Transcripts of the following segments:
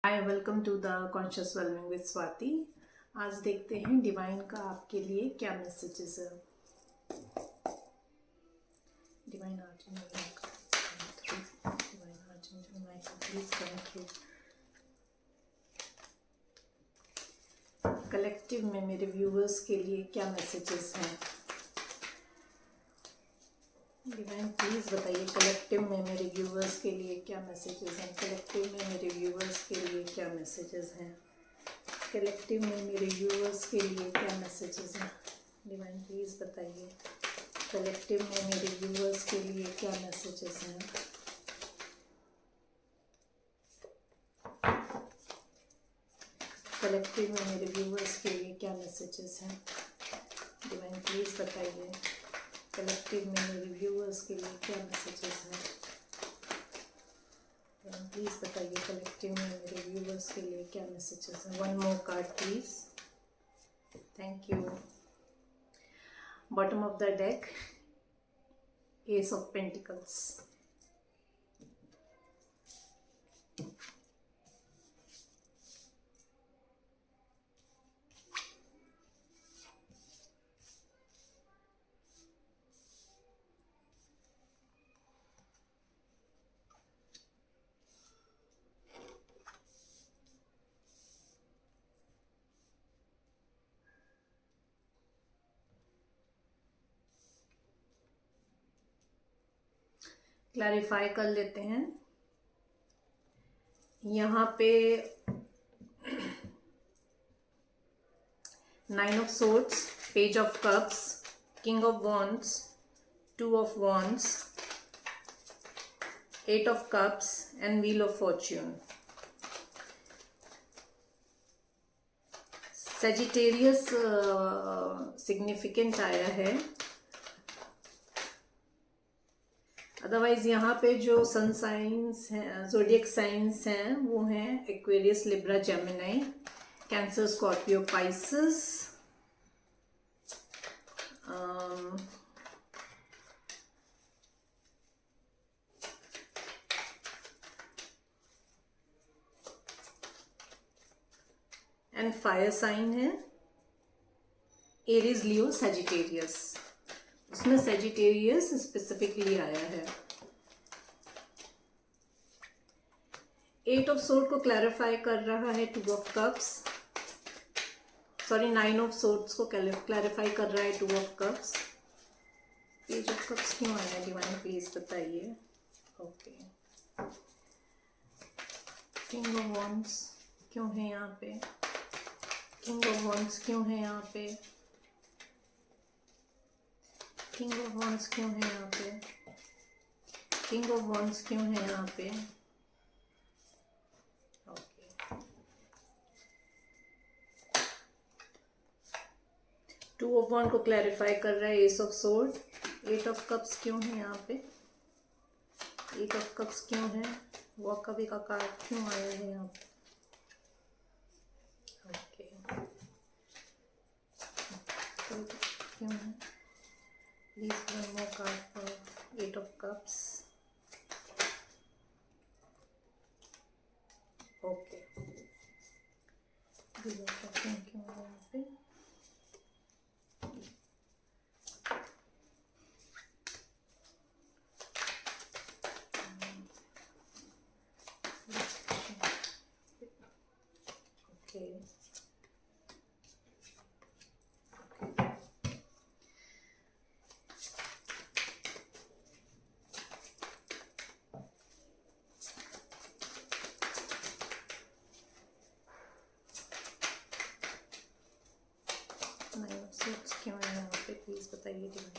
Hi, welcome to the conscious wellbeing with Swati. आज देखते हैं डिवाइन का आपके लिए क्या मैसेजेस है। डिवाइन कलेक्टिव में मेरे व्यूअर्स के लिए क्या मैसेजेस हैं। डिवाइन प्लीज बताइए कलेक्टिव में मेरे व्यूअर्स के लिए क्या मैसेजेस हैं। कलेक्टिव में मेरे व्यूअर्स के लिए क्या मैसेजेस हैं। कलेक्टिव में मेरे व्यूअर्स के लिए क्या मैसेजेस हैं। डिवाइन प्लीज बताइए कलेक्टिव में मेरे व्यूअर्स के लिए क्या मैसेजेस हैं। कलेक्टिव में मेरे व्यूअर्स के लिए क्या मैसेजेस हैं। डिवाइन प्लीज बताइए कलेक्टिव में मेरे व्यूअर्स के लिए क्या मैसेजेस हैं। प्लीज बताइए कलेक्टिव में मेरे व्यूअर्स के लिए क्या मैसेजेस हैं। One more card please. Thank you. Bottom of the deck, S of pentacles. Clarify कर लेते हैं। यहाँ पे 9 of swords, page of cups, king of wands, 2 of wands, 8 of cups and wheel of fortune. Sagittarius significant आया है। Otherwise यहाँ पे जो सन साइंस हैं, ज़ोडिएक साइंस हैं, वो हैं Aquarius, Libra, Gemini, Cancer, Scorpio, Pisces, and fire sign है एरीज, लियो, सेजिटेरियस। उसमें सेजिटेरियस स्पेसिफिकली आया है। 8 ऑफ सोर्ड को क्लैरिफाई कर रहा है 2 of cups, sorry 9 of swords को क्लैरिफाई कर रहा है 2 of cups. Page of cups क्यों आया डिवाइन प्लीज बताइए। ओके, किंग ऑफ वॉन्ड्स क्यों है यहाँ पे। किंग ऑफ वॉन्ड्स क्यों है यहाँ पे। किंग ऑफ वॉन्ड्स क्यों है यहाँ पे। किंग ऑफ वॉन्ड्स क्यों है यहाँ पे। ओके, 2 ऑफ वॉन्ड को क्लैरिफाई कर रहा है S of sword. 8 of cups क्यों है यहाँ पे। 8 ऑफ कप्स क्यों है। वॉक अवे का कार्ड क्यों आया है यहाँ पे। ओके, क्यों है। Please one more card for 8 of cups. Okay, क्यों है यहाँ पे। ओके, नाइन ऑफ सोर्ड्स क्यों है यहाँ पे प्लीज बताइए डिवाइन।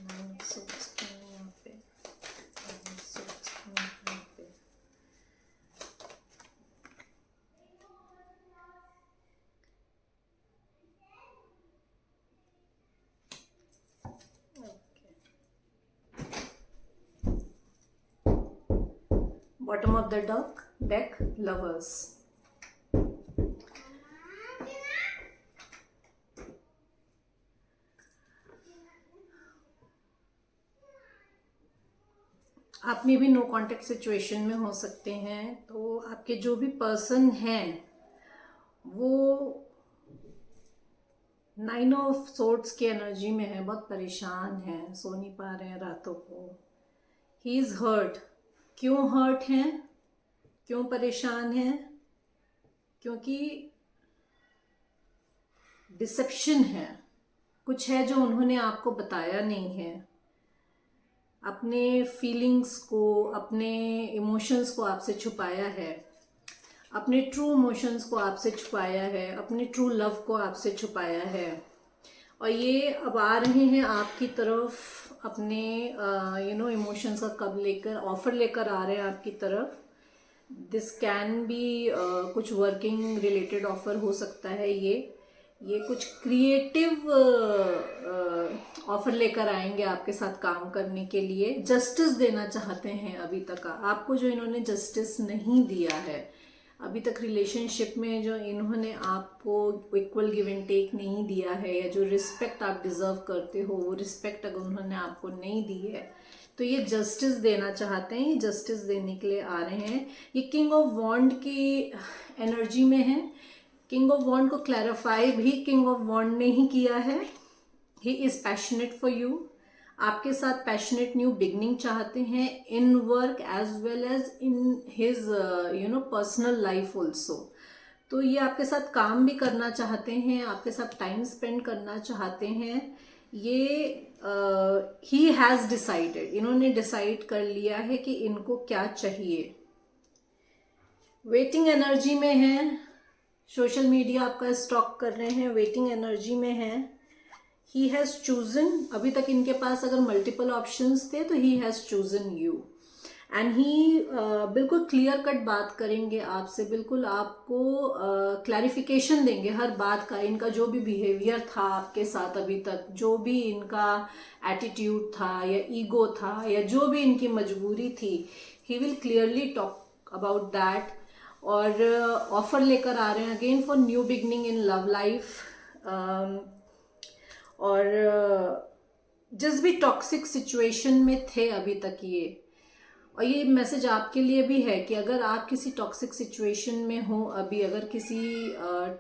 9 ऑफ सोर्ड्स क्यों है यहाँ पे। 9 ऑफ सोर्ड्स क्यों है यहाँ पे। Bottom of the deck, lovers. आप में भी नो कांटेक्ट सिचुएशन में हो सकते हैं। तो आपके जो भी पर्सन हैं वो 9 ऑफ सोर्ड्स की एनर्जी में है, बहुत परेशान है, सो नहीं पा रहे हैं रातों को। He is hurt. क्यों हर्ट हैं, क्यों परेशान हैं? क्योंकि डिसेप्शन है, कुछ है जो उन्होंने आपको बताया नहीं है। अपने फीलिंग्स को, अपने इमोशंस को आपसे छुपाया है, अपने ट्रू इमोशंस को आपसे छुपाया है, अपने ट्रू लव को आपसे छुपाया है। और ये अब आ रहे हैं आपकी तरफ अपने इमोशंस का कब लेकर, ऑफर लेकर आ रहे हैं आपकी तरफ। दिस कैन बी कुछ वर्किंग रिलेटेड ऑफर हो सकता है। ये कुछ क्रिएटिव ऑफर लेकर आएंगे आपके साथ काम करने के लिए। जस्टिस देना चाहते हैं अभी तक आपको, जो इन्होंने जस्टिस नहीं दिया है अभी तक रिलेशनशिप में, जो इन्होंने आपको इक्वल गिव एंड टेक नहीं दिया है, या जो रिस्पेक्ट आप डिजर्व करते हो वो रिस्पेक्ट अगर उन्होंने आपको नहीं दी है, तो ये जस्टिस देना चाहते हैं। ये जस्टिस देने के लिए आ रहे हैं। ये किंग ऑफ वॉन्ड की एनर्जी में है। किंग ऑफ वॉन्ड को क्लैरिफाई भी किंग ऑफ वॉन्ड ने ही किया है। He is passionate for you. आपके साथ पैशनेट न्यू बिगनिंग चाहते हैं, in work as well as in his personal life also. तो ये आपके साथ काम भी करना चाहते हैं, आपके साथ टाइम स्पेंड करना चाहते हैं। ये ही हैज डिसाइडेड, इन्होंने डिसाइड कर लिया है कि इनको क्या चाहिए। वेटिंग एनर्जी में है, सोशल मीडिया आपका स्टॉक कर रहे हैं, वेटिंग एनर्जी में है। ही हैज चूजन, अभी तक इनके पास अगर मल्टीपल ऑप्शंस थे तो he has chosen you. And he बिल्कुल क्लियर कट बात करेंगे आपसे, बिल्कुल आपको क्लैरिफिकेशन देंगे हर बात का। इनका जो भी बिहेवियर था आपके साथ अभी तक, जो भी इनका एटीट्यूड था या ईगो था या जो भी इनकी मजबूरी थी, he will clearly talk about that. और ऑफर लेकर आ रहे हैं again for new beginning in love life. और जिस भी टॉक्सिक सिचुएशन में थे अभी तक ये, और ये मैसेज आपके लिए भी है कि अगर आप किसी टॉक्सिक सिचुएशन में हो अभी, अगर किसी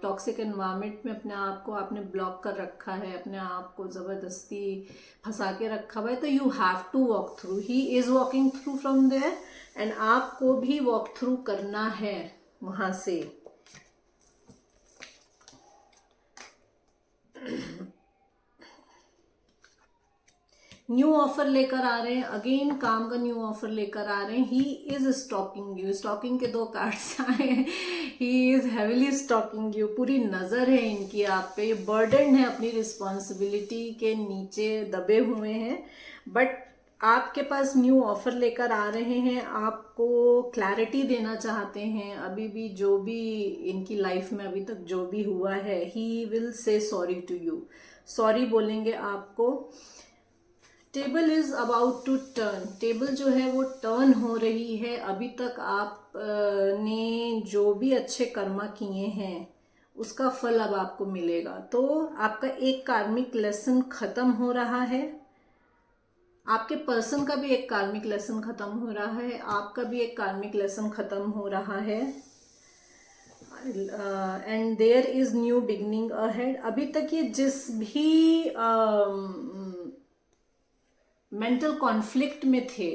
टॉक्सिक एनवायरनमेंट में अपने आप को आपने ब्लॉक कर रखा है, अपने आप को ज़बरदस्ती फंसा के रखा हुआ है, तो you have to walk through. He is walking through from there and आपको भी वॉक थ्रू करना है वहाँ से। न्यू ऑफर लेकर आ रहे हैं, अगेन काम का न्यू ऑफर लेकर आ रहे हैं। He is stalking you, stalking के 2 कार्ड्स आए हैं। He is heavily stalking you, पूरी नजर है इनकी आप पे, बर्डन है, अपनी रिस्पॉन्सिबिलिटी के नीचे दबे हुए हैं। बट आपके पास न्यू ऑफर लेकर आ रहे हैं, आपको क्लैरिटी देना चाहते हैं। अभी भी जो भी इनकी लाइफ में अभी तक जो भी हुआ है, he will say sorry to you, sorry बोलेंगे आपको। Table is about to turn, table जो है वो टर्न हो रही है। अभी तक आप ने जो भी अच्छे कर्मा किए हैं उसका फल अब आपको मिलेगा। तो आपका एक कार्मिक लेसन खत्म हो रहा है, आपके पर्सन का भी एक कार्मिक लेसन खत्म हो रहा है, आपका भी एक कार्मिक लेसन खत्म हो रहा है। And there is new beginning ahead. अभी तक ये जिस भी मेंटल कॉन्फ्लिक्ट में थे,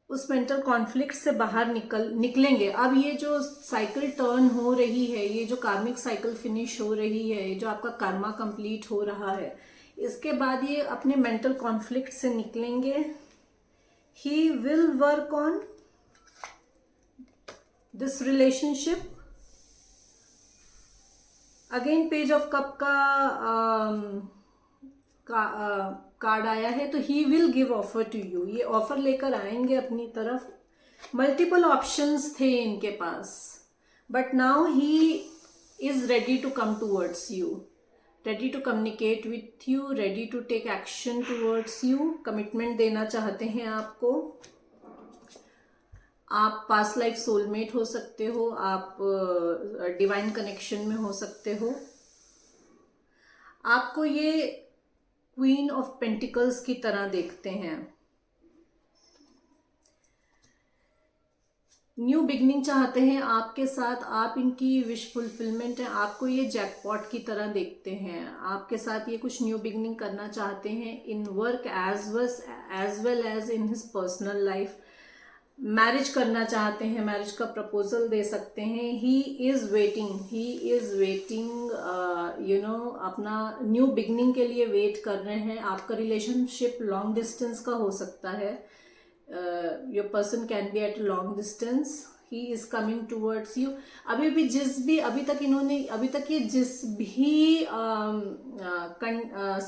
उस मेंटल कॉन्फ्लिक्ट से बाहर निकलेंगे। अब ये जो साइकिल टर्न हो रही है, ये जो कार्मिक साइकिल फिनिश हो रही है, ये जो आपका कर्मा कंप्लीट हो रहा है, इसके बाद ये अपने मेंटल कॉन्फ्लिक्ट से निकलेंगे। He will work on this relationship. Again page of cup का कार्ड आया है, तो he will give offer to you, ये ऑफर लेकर आएंगे अपनी तरफ। मल्टीपल ऑप्शंस थे इनके पास, but now he is ready to come towards you, ready to communicate with you, ready to take action towards you. Commitment देना चाहते हैं आपको। आप पास्ट लाइफ सोलमेट हो सकते हो, आप डिवाइन कनेक्शन में हो सकते हो। आपको ये क्वीन ऑफ पेंटिकल्स की तरह देखते हैं। न्यू बिगनिंग चाहते हैं आपके साथ, आप इनकी विश फुलफिलमेंट है, आपको ये जैकपॉट की तरह देखते हैं, आपके साथ ये कुछ न्यू बिगनिंग करना चाहते हैं in work as well as in his personal life. Marriage करना चाहते हैं, मैरिज का प्रपोजल दे सकते हैं। ही इज वेटिंग अपना न्यू बिगनिंग के लिए वेट कर रहे हैं। आपका रिलेशनशिप लॉन्ग डिस्टेंस का हो सकता है। Your person can be at long distance, he is coming towards you. अभी तक ये जिस भी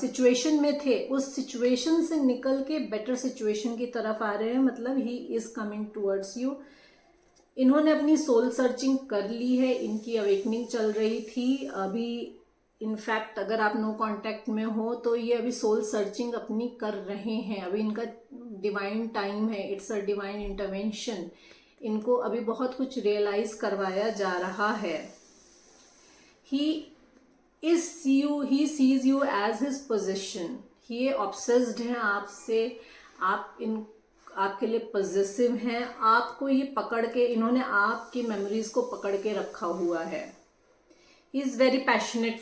सिचुएशन में थे, उस सिचुएशन से निकल के बेटर सिचुएशन की तरफ आ रहे हैं, मतलब ही इज कमिंग टूवर्ड्स यू। इन्होंने अपनी सोल सर्चिंग कर ली है, इनकी अवेकनिंग चल रही थी अभी। इनफैक्ट अगर आप नो कांटेक्ट में हो तो ये अभी सोल सर्चिंग अपनी कर रहे हैं। अभी इनका डिवाइन टाइम है, इट्स अ डिवाइन इंटरवेंशन। इनको अभी बहुत कुछ रियलाइज करवाया जा रहा है। He sees you as his position. ये ऑब्सेस्ड हैं आपसे, आपके लिए पॉजिटिव हैं। आपको ये पकड़ के, इन्होंने आपकी मेमोरीज को पकड़ के रखा हुआ है। He is very passionate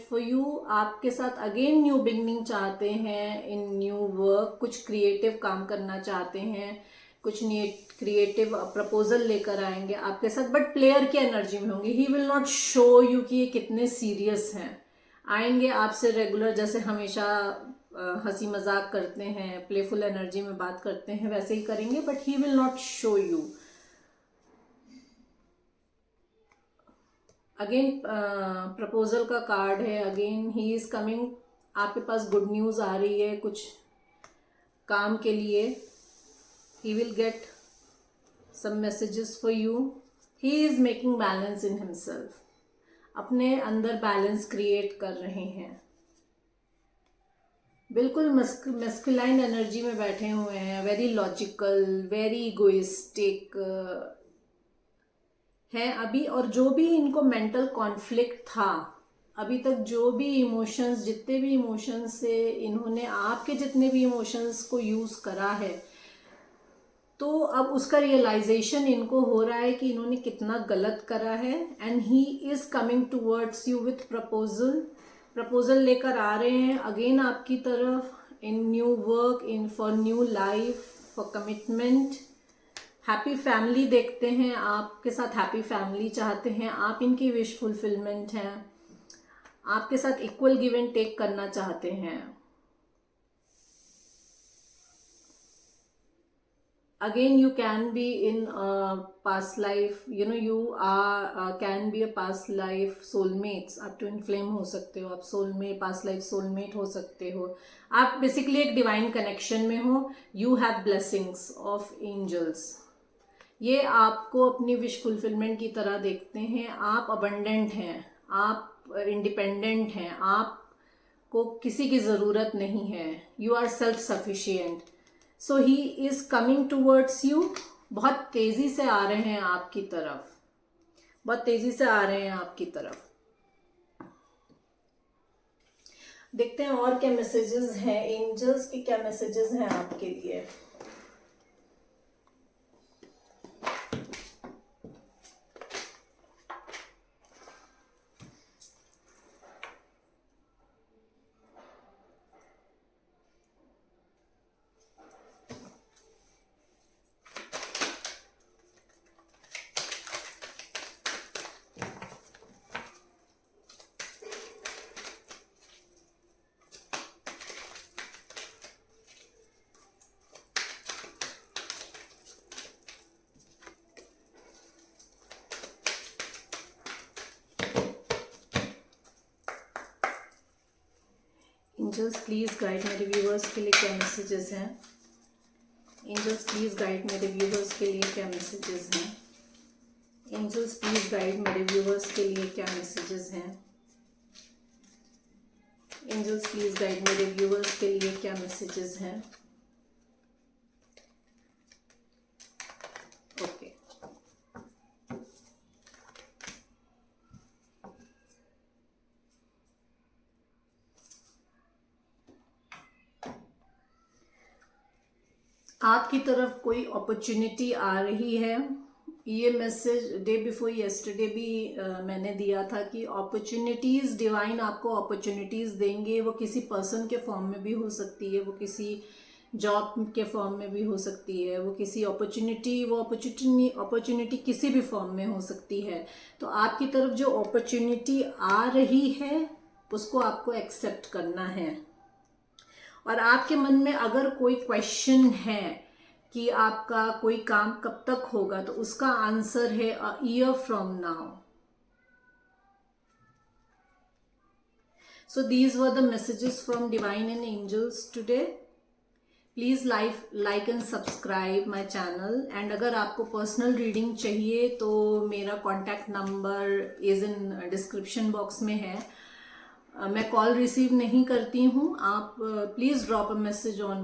for you, आपके साथ अगेन न्यू बिगनिंग चाहते हैं इन न्यू वर्क। कुछ क्रिएटिव काम करना चाहते हैं, कुछ क्रिएटिव प्रपोजल लेकर आएंगे आपके साथ, बट प्लेयर की एनर्जी में होंगे। He will not show you कि ये कितने सीरियस हैं। आएंगे आपसे रेगुलर, जैसे हमेशा हंसी मजाक करते हैं, प्लेफुल एनर्जी में बात करते हैं, वैसे ही करेंगे, but he will not show you. Again proposal का कार्ड है। अगेन ही इज कमिंग, आपके पास गुड न्यूज आ रही है कुछ काम के लिए। He will get some messages for you. He is making balance in himself, अपने अंदर बैलेंस क्रिएट कर रहे हैं। बिल्कुल मस्कुलाइन एनर्जी में बैठे हुए हैं, वेरी लॉजिकल, वेरी इगोइस्टिक है अभी। और जो भी इनको मेंटल कॉन्फ्लिक्ट था अभी तक, जो भी इमोशंस, जितने भी इमोशंस से इन्होंने आपके जितने भी इमोशंस को यूज करा है, तो अब उसका रियलाइजेशन इनको हो रहा है कि इन्होंने कितना गलत करा है। And he is coming towards you with proposal लेकर आ रहे हैं अगेन आपकी तरफ, in new work, in for new life, for commitment. Happy family देखते हैं, आपके साथ हैप्पी फैमिली चाहते हैं आप। इनकी विश फुलफिलमेंट है, आपके साथ इक्वल गिव एंड टेक करना चाहते हैं। Again you can be in past life, you are can be a past life soulmates। आप ट्विन फ्लेम हो सकते हो, आप सोलमेट, पास्ट लाइफ सोलमेट हो सकते हो। आप बेसिकली एक डिवाइन कनेक्शन में हो। You have blessings of angels. ये आपको अपनी विश फुलफिलमेंट की तरह देखते हैं। आप अबंडेंट हैं, आप इंडिपेंडेंट हैं, आपको किसी की ज़रूरत नहीं है। You are self sufficient. So he is coming towards you. बहुत तेज़ी से आ रहे हैं आपकी तरफ, बहुत तेज़ी से आ रहे हैं आपकी तरफ। देखते हैं और क्या मैसेजेस हैं, एंजल्स के क्या मैसेजेस हैं आपके लिए। एंजल्स प्लीज़ गाइड मेरे व्यूवर्स के लिए क्या मैसेजेस हैं। एंजल्स प्लीज़ गाइड मेरे व्यूवर्स के लिए क्या मैसेजेस हैं। एंजल्स प्लीज़ गाइड मेरे व्यूवर्स के लिए क्या मैसेजेस हैं। एंजल्स प्लीज़ गाइड मेरे व्यूवर्स के लिए क्या मैसेजेस हैं। ओके, आपकी तरफ कोई अपॉर्चुनिटी आ रही है। ये मैसेज डे बिफोर येस्टरडे भी मैंने दिया था कि अपॉर्चुनिटीज़, डिवाइन आपको अपॉर्चुनिटीज़ देंगे। वो किसी पर्सन के फॉर्म में भी हो सकती है, वो किसी जॉब के फॉर्म में भी हो सकती है, वो किसी अपॉर्चुनिटी किसी भी फॉर्म में हो सकती है। तो आपकी तरफ जो अपॉर्चुनिटी आ रही है उसको आपको एक्सेप्ट करना है। और आपके मन में अगर कोई क्वेश्चन है कि आपका कोई काम कब तक होगा, तो उसका आंसर है a year from now. So these were the messages from Divine and Angels today. Please like and subscribe my channel. And अगर आपको पर्सनल रीडिंग चाहिए तो मेरा contact number is in description box में है। मैं कॉल रिसीव नहीं करती हूँ। आप please drop a message on